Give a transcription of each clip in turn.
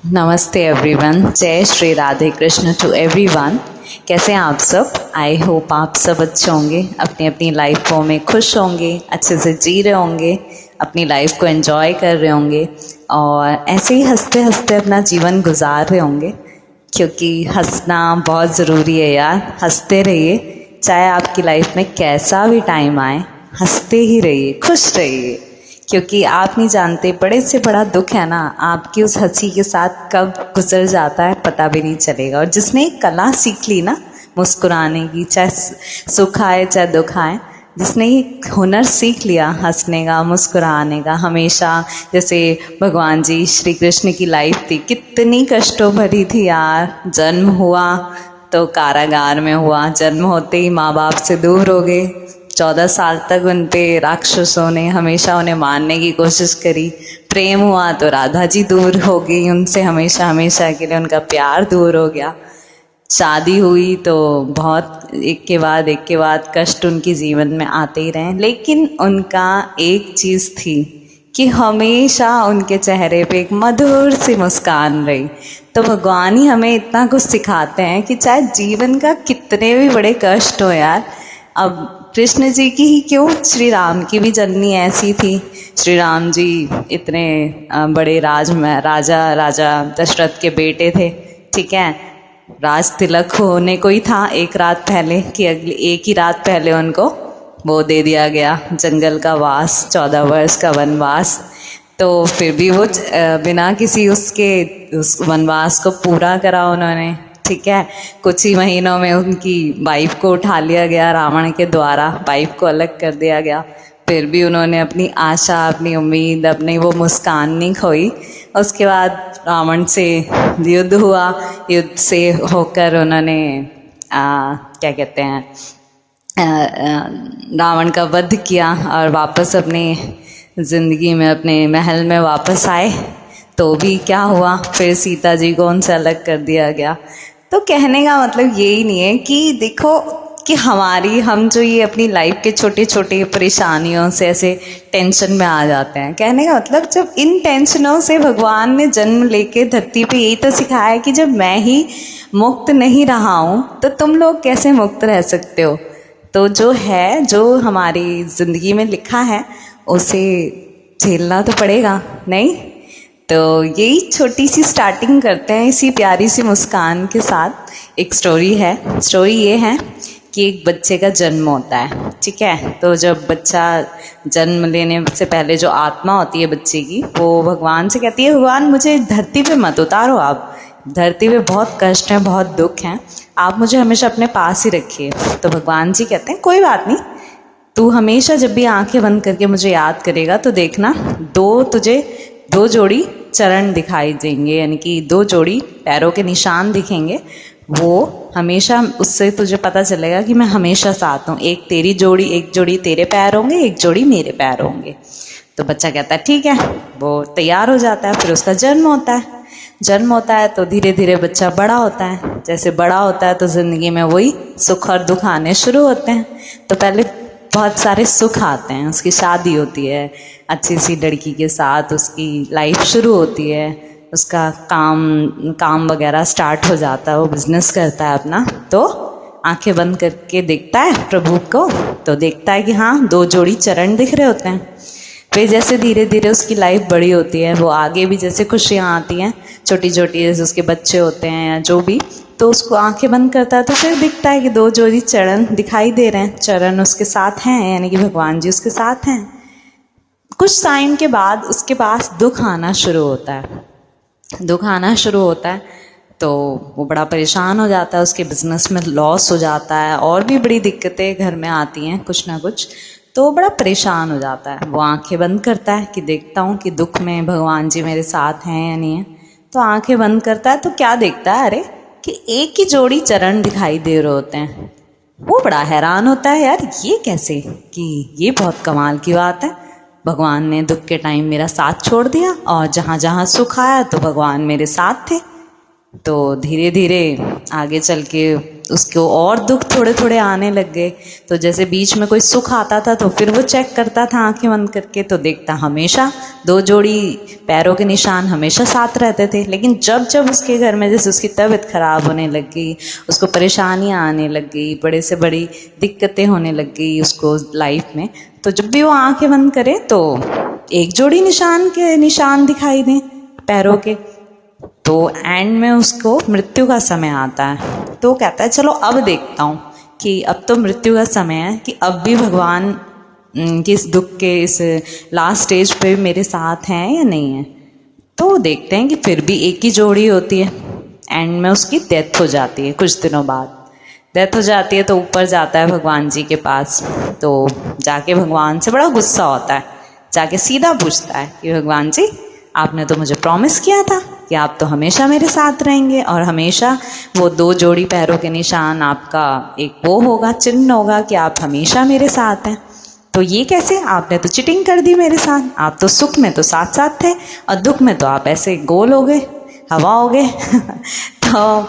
नमस्ते एवरीवन। जय Shri Radhe Krishna to everyone. कैसे हैं आप सब? आई होप आप सब अच्छे होंगे, अपनी अपनी लाइफों में खुश होंगे, अच्छे से जी रहे होंगे, अपनी लाइफ को एंजॉय कर रहे होंगे और ऐसे ही हंसते हंसते अपना जीवन गुजार रहे होंगे, क्योंकि हंसना बहुत ज़रूरी है यार। हंसते रहिए, चाहे आपकी लाइफ में कैसा भी टाइम आए, हंसते ही रहिए, खुश रहिए, क्योंकि आप नहीं जानते बड़े से बड़ा दुख है ना, आपकी उस हंसी के साथ कब गुजर जाता है पता भी नहीं चलेगा। और जिसने एक कला सीख ली ना मुस्कुराने की, चाहे सुख आए चाहे दुख आए, जिसने ये हुनर सीख लिया हंसने का, मुस्कुराने का हमेशा, जैसे भगवान जी श्री कृष्ण की लाइफ थी, कितनी कष्टों भरी थी यार। जन्म हुआ तो कारागार में हुआ, जन्म होते ही माँ बाप से दूर हो गए, 14 साल तक उन पे राक्षसों ने हमेशा उन्हें मारने की कोशिश करी। प्रेम हुआ तो राधा जी दूर हो गई उनसे, हमेशा हमेशा के लिए उनका प्यार दूर हो गया। शादी हुई तो बहुत एक के बाद कष्ट उनके जीवन में आते ही रहे, लेकिन उनका एक चीज़ थी कि हमेशा उनके चेहरे पे एक मधुर सी मुस्कान रही। तो भगवान ही हमें इतना कुछ सिखाते हैं कि चाहे जीवन का कितने भी बड़े कष्ट हो यार, अब कृष्ण जी की ही क्यों, श्री राम की भी जननी ऐसी थी। श्री राम जी इतने बड़े राजा दशरथ के बेटे थे, ठीक है। राज तिलक होने को ही था एक रात पहले, कि अगली एक ही रात पहले उनको वो दे दिया गया, जंगल का वास, 14 वर्ष का वनवास। तो फिर भी वो बिना किसी उस वनवास को पूरा करा उन्होंने, ठीक है। कुछ ही महीनों में उनकी वाइफ को उठा लिया गया रावण के द्वारा, वाइफ को अलग कर दिया गया। फिर भी उन्होंने अपनी आशा, अपनी उम्मीद, अपनी वो मुस्कान नहीं खोई। उसके बाद रावण से युद्ध हुआ, युद्ध से होकर उन्होंने क्या कहते हैं, रावण का वध किया और वापस अपनी ज़िंदगी में, अपने महल में वापस आए। तो भी क्या हुआ, फिर सीता जी को उनसे अलग कर दिया गया। तो कहने का मतलब यही नहीं है कि देखो कि हम जो ये अपनी लाइफ के छोटे छोटे परेशानियों से ऐसे टेंशन में आ जाते हैं। कहने का मतलब जब इन टेंशनों से भगवान ने जन्म लेके धरती पे यही तो सिखाया है कि जब मैं ही मुक्त नहीं रहा हूँ तो तुम लोग कैसे मुक्त रह सकते हो। तो जो हमारी ज़िंदगी में लिखा है उसे झेलना तो पड़ेगा, नहीं? तो यही छोटी सी स्टार्टिंग करते हैं इसी प्यारी सी मुस्कान के साथ। एक स्टोरी है। स्टोरी ये है कि एक बच्चे का जन्म होता है, ठीक है। तो जब बच्चा जन्म लेने से पहले जो आत्मा होती है बच्चे की, वो भगवान से कहती है, भगवान मुझे धरती पे मत उतारो, आप धरती पे बहुत कष्ट हैं, बहुत दुख हैं, आप मुझे हमेशा अपने पास ही रखिए। तो भगवान जी कहते हैं, कोई बात नहीं, तू हमेशा जब भी आंखें बंद करके मुझे याद करेगा तो देखना, तुझे दो जोड़ी चरण दिखाई देंगे, यानी कि 2 जोड़ी पैरों के निशान दिखेंगे। वो हमेशा, उससे तुझे पता चलेगा कि मैं हमेशा साथ हूँ। एक तेरी जोड़ी, एक जोड़ी तेरे पैर होंगे, एक जोड़ी मेरे पैर होंगे। तो बच्चा कहता है ठीक है, वो तैयार हो जाता है। फिर उसका जन्म होता है। जन्म होता है तो धीरे धीरे बच्चा बड़ा होता है। जैसे बड़ा होता है तो ज़िंदगी में वही सुख और दुख आने शुरू होते हैं। तो पहले बहुत सारे सुख आते हैं, उसकी शादी होती है अच्छी सी लड़की के साथ, उसकी लाइफ शुरू होती है, उसका काम वगैरह स्टार्ट हो जाता है, वो बिजनेस करता है अपना। तो आंखें बंद करके देखता है प्रभु को, तो देखता है कि हाँ 2 जोड़ी चरण दिख रहे होते हैं। फिर जैसे धीरे धीरे उसकी लाइफ बड़ी होती है, वो आगे भी जैसे खुशियाँ आती हैं छोटी छोटी, जैसे उसके बच्चे होते हैं या जो भी, तो उसको आंखें बंद करता है तो फिर दिखता है कि 2 जोड़ी चरण दिखाई दे रहे हैं, चरण उसके साथ हैं, यानी कि भगवान जी उसके साथ हैं। कुछ टाइम के बाद उसके पास दुख आना शुरू होता है। दुख आना शुरू होता है तो वो बड़ा परेशान हो जाता है, उसके बिजनेस में लॉस हो जाता है, और भी बड़ी दिक्कतें घर में आती हैं कुछ ना कुछ। तो वो बड़ा परेशान हो जाता है। वो आंखें बंद करता है कि देखता हूँ कि दुख में भगवान जी मेरे साथ हैं या नहीं है। तो आंखें बंद करता है तो क्या देखता है, अरे कि एक ही जोड़ी चरण दिखाई दे रहे होते हैं। वो बड़ा हैरान होता है, यार ये कैसे, कि ये बहुत कमाल की बात है, भगवान ने दुख के टाइम मेरा साथ छोड़ दिया और जहाँ जहाँ सुख आया तो भगवान मेरे साथ थे। तो धीरे धीरे आगे चल के उसको और दुख थोड़े थोड़े आने लग गए। तो जैसे बीच में कोई सुख आता था तो फिर वो चेक करता था आंखें बंद करके, तो देखता हमेशा 2 जोड़ी पैरों के निशान हमेशा साथ रहते थे। लेकिन जब जब उसके घर में जैसे उसकी तबीयत खराब होने लग गई, उसको परेशानियां आने लग गई, बड़े से बड़ी दिक्कतें होने लग गई उसको लाइफ में, तो जब भी वो आंखें बंद करे तो 1 जोड़ी निशान दिखाई दें पैरों के। तो एंड में उसको मृत्यु का समय आता है, तो कहता है चलो अब देखता हूँ कि अब तो मृत्यु का समय है, कि अब भी भगवान कि इस दुख के इस लास्ट स्टेज पे मेरे साथ हैं या नहीं है। तो देखते हैं कि फिर भी 1 ही जोड़ी होती है। एंड में उसकी डेथ हो जाती है, कुछ दिनों बाद डेथ हो जाती है। तो ऊपर जाता है भगवान जी के पास, तो जाके भगवान से बड़ा गुस्सा होता है, जाके सीधा पूछता है कि भगवान जी आपने तो मुझे प्रॉमिस किया था कि आप तो हमेशा मेरे साथ रहेंगे और हमेशा वो 2 जोड़ी पैरों के निशान आपका एक वो होगा, चिन्ह होगा कि आप हमेशा मेरे साथ हैं। तो ये कैसे, आपने तो चिटिंग कर दी मेरे साथ। आप तो सुख में तो साथ साथ थे और दुख में तो आप ऐसे गोल हो गए, हवा हो गए। तो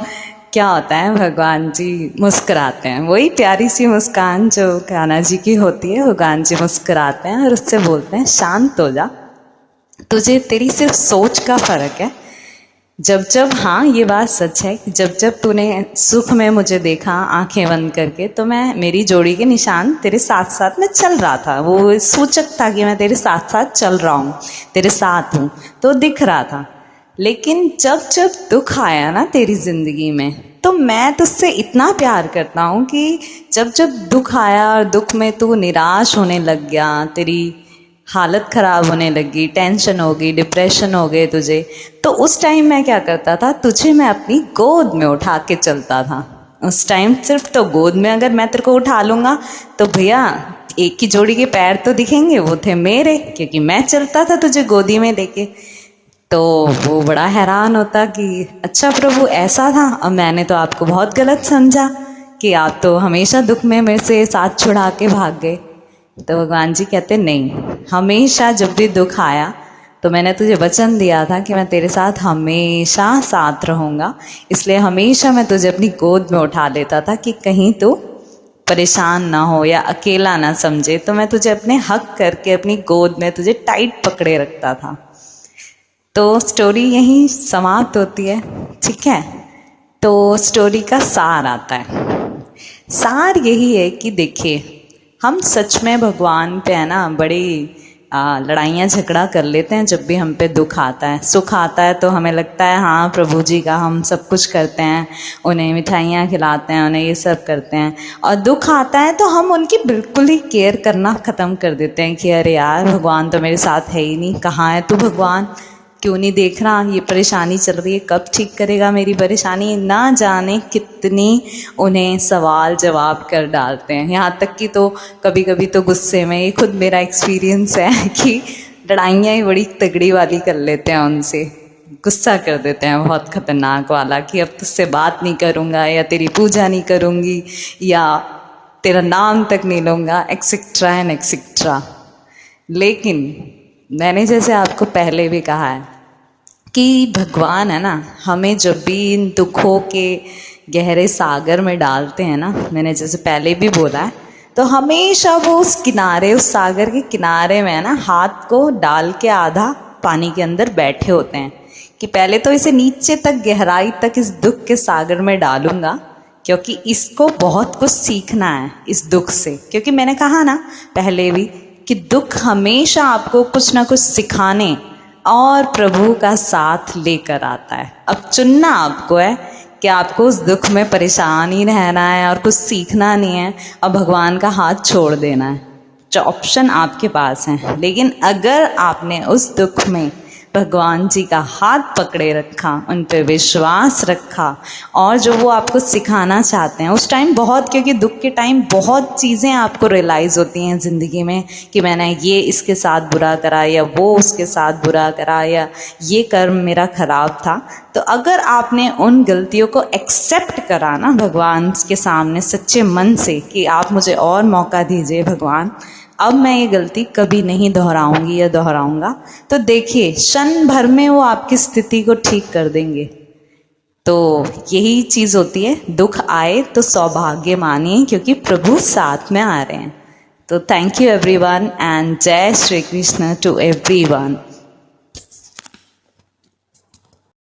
क्या होता है, भगवान जी मुस्कुराते हैं, वही प्यारी सी मुस्कान जो कान्हा जी की होती है। भगवान जी मुस्कुराते हैं और उससे बोलते हैं शांत हो जा, तुझे तेरी सिर्फ सोच का फर्क है। जब जब, हाँ ये बात सच है कि जब जब तूने सुख में मुझे देखा आंखें बंद करके, तो मैं मेरी जोड़ी के निशान तेरे साथ साथ में चल रहा था, वो सूचक था कि मैं तेरे साथ साथ चल रहा हूँ, तेरे साथ हूँ, तो दिख रहा था। लेकिन जब जब दुख आया ना तेरी जिंदगी में, तो मैं तुझसे इतना प्यार करता हूँ कि जब जब दुख आया और दुख में तू निराश होने लग गया, तेरी हालत ख़राब होने लगी, टेंशन हो गई, डिप्रेशन हो गए तुझे, तो उस टाइम मैं क्या करता था, तुझे मैं अपनी गोद में उठा के चलता था। उस टाइम सिर्फ तो गोद में अगर मैं तेरे को उठा लूँगा तो भैया 1 की जोड़ी के पैर तो दिखेंगे, वो थे मेरे, क्योंकि मैं चलता था तुझे गोदी में लेके। तो वो बड़ा हैरान होता कि अच्छा प्रभु ऐसा था, अब मैंने तो आपको बहुत गलत समझा कि आप तो हमेशा दुख में मेरे से साथ छुड़ा के भाग गए। तो भगवान जी कहते नहीं, हमेशा जब भी दुख आया तो मैंने तुझे वचन दिया था कि मैं तेरे साथ हमेशा साथ रहूँगा, इसलिए हमेशा मैं तुझे अपनी गोद में उठा लेता था कि कहीं तू परेशान ना हो या अकेला ना समझे। तो मैं तुझे अपने हक करके अपनी गोद में तुझे टाइट पकड़े रखता था। तो स्टोरी यहीं समाप्त होती है, ठीक है। तो स्टोरी का सार आता है। सार यही है कि देखिए, हम सच में भगवान पे है ना बड़ी लड़ाइयाँ झगड़ा कर लेते हैं। जब भी हम पे दुख आता है, सुख आता है तो हमें लगता है हाँ प्रभु जी का हम सब कुछ करते हैं, उन्हें मिठाइयाँ खिलाते हैं, उन्हें ये सब करते हैं। और दुख आता है तो हम उनकी बिल्कुल ही केयर करना ख़त्म कर देते हैं कि अरे यार भगवान तो मेरे साथ है ही नहीं, कहाँ है तू भगवान, क्यों नहीं देख रहा, ये परेशानी चल रही है, कब ठीक करेगा मेरी परेशानी। ना जाने कितनी उन्हें सवाल जवाब कर डालते हैं। यहाँ तक कि तो कभी कभी तो गुस्से में, ये खुद मेरा एक्सपीरियंस है कि लड़ाइयाँ ही बड़ी तगड़ी वाली कर लेते हैं उनसे, गुस्सा कर देते हैं बहुत खतरनाक वाला कि अब तुझसे बात नहीं करूँगा या तेरी पूजा नहीं करूँगी या तेरा नाम तक नहीं लूँगा, एक्सेट्रा एंड एक्सेट्रा। लेकिन मैंने जैसे आपको पहले भी कहा है कि भगवान है ना, हमें जब भी इन दुखों के गहरे सागर में डालते हैं ना, मैंने जैसे पहले भी बोला है, तो हमेशा वो उस किनारे, उस सागर के किनारे में है ना हाथ को डाल के आधा पानी के अंदर बैठे होते हैं कि पहले तो इसे नीचे तक, गहराई तक इस दुख के सागर में डालूंगा, क्योंकि इसको बहुत कुछ सीखना है इस दुख से। क्योंकि मैंने कहा ना पहले भी कि दुख हमेशा आपको कुछ ना कुछ सिखाने और प्रभु का साथ लेकर आता है। अब चुनना आपको है कि आपको उस दुख में परेशान ही रहना है और कुछ सीखना नहीं है और भगवान का हाथ छोड़ देना है। जो ऑप्शन आपके पास हैं। लेकिन अगर आपने उस दुख में भगवान जी का हाथ पकड़े रखा, उन पे विश्वास रखा और जो वो आपको सिखाना चाहते हैं उस टाइम बहुत, क्योंकि दुख के टाइम बहुत चीज़ें आपको रियलाइज़ होती हैं ज़िंदगी में कि मैंने ये इसके साथ बुरा करा या वो उसके साथ बुरा करा या ये कर्म मेरा ख़राब था। तो अगर आपने उन गलतियों को एक्सेप्ट करा ना भगवान के सामने सच्चे मन से कि आप मुझे और मौका दीजिए भगवान, अब मैं ये गलती कभी नहीं दोहराऊंगी या दोहराऊंगा, तो देखिए क्षण भर में वो आपकी स्थिति को ठीक कर देंगे। तो यही चीज़ होती है, दुख आए तो सौभाग्य मानिए क्योंकि प्रभु साथ में आ रहे हैं। तो थैंक यू एवरीवन एंड जय श्री कृष्ण टू एवरीवन।